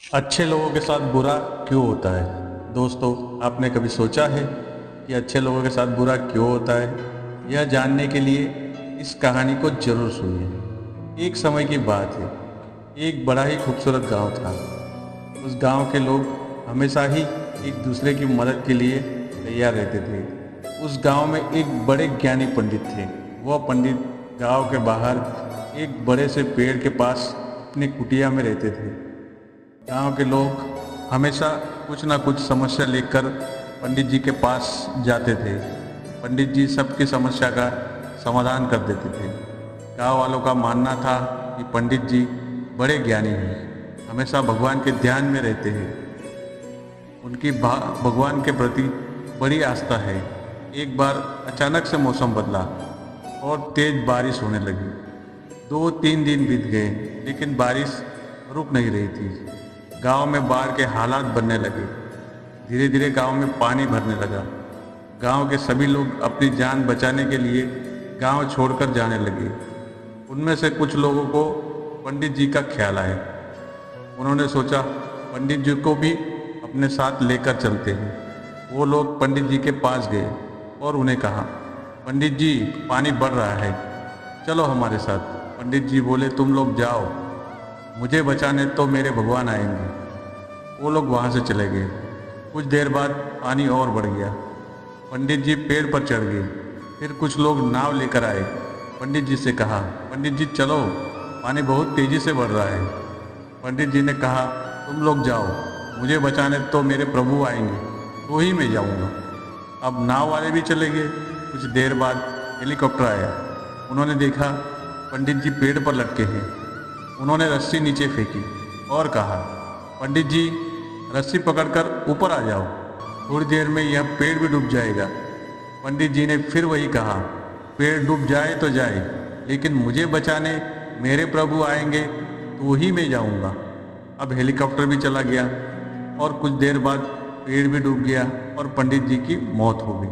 अच्छे लोगों के साथ बुरा क्यों होता है? दोस्तों, आपने कभी सोचा है कि अच्छे लोगों के साथ बुरा क्यों होता है? यह जानने के लिए इस कहानी को जरूर सुनिए। एक समय की बात है। एक बड़ा ही खूबसूरत गांव था। उस गांव के लोग हमेशा ही एक दूसरे की मदद के लिए तैयार रहते थे। उस गांव में एक बड़े ज्ञानी पंडित थे। वह पंडित गांव के बाहर एक बड़े से पेड़ के पास अपनी कुटिया में रहते थे। गांव के लोग हमेशा कुछ ना कुछ समस्या लेकर पंडित जी के पास जाते थे। पंडित जी सबकी समस्या का समाधान कर देते थे। गांव वालों का मानना था कि पंडित जी बड़े ज्ञानी हैं, हमेशा भगवान के ध्यान में रहते हैं। उनकी भगवान के प्रति बड़ी आस्था है। एक बार अचानक से मौसम बदला और तेज बारिश होने लगी। 2-3 दिन बीत गए, लेकिन बारिश रुक नहीं रही थी। गांव में बाढ़ के हालात बनने लगे। धीरे धीरे गांव में पानी भरने लगा। गांव के सभी लोग अपनी जान बचाने के लिए गांव छोड़कर जाने लगे। उनमें से कुछ लोगों को पंडित जी का ख्याल आया। उन्होंने सोचा, पंडित जी को भी अपने साथ लेकर चलते हैं। वो लोग पंडित जी के पास गए और उन्हें कहा, पंडित जी, पानी बढ़ रहा है, चलो हमारे साथ। पंडित जी बोले, तुम लोग जाओ, मुझे बचाने तो मेरे भगवान आएंगे। वो लोग वहाँ से चले गए। कुछ देर बाद पानी और बढ़ गया। पंडित जी पेड़ पर चढ़ गए। फिर कुछ लोग नाव लेकर आए। पंडित जी से कहा, पंडित जी चलो, पानी बहुत तेज़ी से बढ़ रहा है। पंडित जी ने कहा, तुम लोग जाओ, मुझे बचाने तो मेरे प्रभु आएंगे, तो ही मैं जाऊँगा। अब नाव वाले भी चले गए। कुछ देर बाद हेलीकॉप्टर आया। उन्होंने देखा पंडित जी पेड़ पर लटके हैं। उन्होंने रस्सी नीचे फेंकी और कहा, पंडित जी, रस्सी पकड़कर ऊपर आ जाओ, थोड़ी देर में यह पेड़ भी डूब जाएगा। पंडित जी ने फिर वही कहा, पेड़ डूब जाए तो जाए, लेकिन मुझे बचाने मेरे प्रभु आएंगे तो ही मैं जाऊंगा। अब हेलीकॉप्टर भी चला गया और कुछ देर बाद पेड़ भी डूब गया और पंडित जी की मौत हो गई।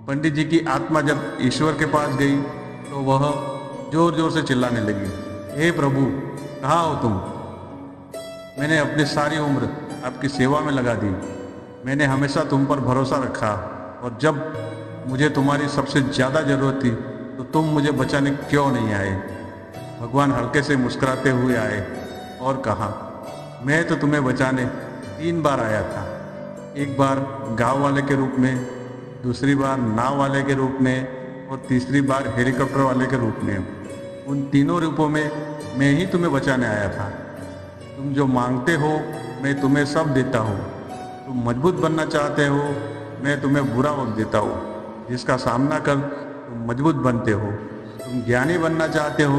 पंडित जी की आत्मा जब ईश्वर के पास गई तो वह जोर जोर से चिल्लाने लगी, हे प्रभु, कहाँ हो तुम? मैंने अपनी सारी उम्र आपकी सेवा में लगा दी। मैंने हमेशा तुम पर भरोसा रखा और जब मुझे तुम्हारी सबसे ज़्यादा ज़रूरत थी तो तुम मुझे बचाने क्यों नहीं आए? भगवान हल्के से मुस्कुराते हुए आए और कहा, मैं तो तुम्हें बचाने 3 बार आया था। एक बार गांव वाले के रूप में, दूसरी बार नाव वाले के रूप में और तीसरी बार हेलीकॉप्टर वाले के रूप में। उन तीनों रूपों में मैं ही तुम्हें बचाने आया था। तुम जो मांगते हो मैं तुम्हें सब देता हूँ। तुम मजबूत बनना चाहते हो, मैं तुम्हें बुरा वक्त देता हूँ जिसका सामना कर तुम मजबूत बनते हो। तुम ज्ञानी बनना चाहते हो,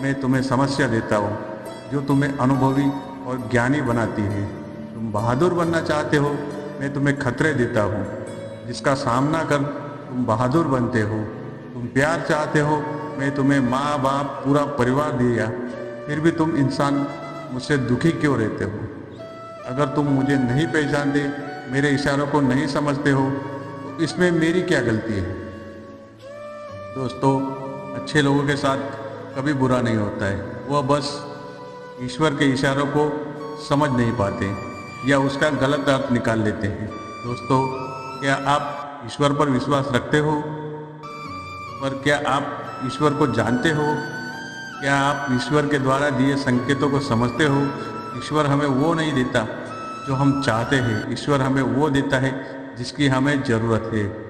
मैं तुम्हें समस्या देता हूँ जो तुम्हें अनुभवी और ज्ञानी बनाती है। तुम बहादुर बनना चाहते हो, मैं तुम्हें खतरे देता हूँ जिसका सामना कर तुम बहादुर बनते हो। तुम प्यार चाहते हो, मैं तुम्हें माँ बाप पूरा परिवार दिया, फिर भी तुम इंसान मुझसे दुखी क्यों रहते हो? अगर तुम मुझे नहीं पहचानते, मेरे इशारों को नहीं समझते हो, तो इसमें मेरी क्या गलती है? दोस्तों, अच्छे लोगों के साथ कभी बुरा नहीं होता है। वह बस ईश्वर के इशारों को समझ नहीं पाते या उसका गलत अर्थ निकाल लेते हैं। दोस्तों, क्या आप ईश्वर पर विश्वास रखते हो? पर क्या आप ईश्वर को जानते हो? क्या आप ईश्वर के द्वारा दिए संकेतों को समझते हो? ईश्वर हमें वो नहीं देता जो हम चाहते हैं। ईश्वर हमें वो देता है जिसकी हमें ज़रूरत है।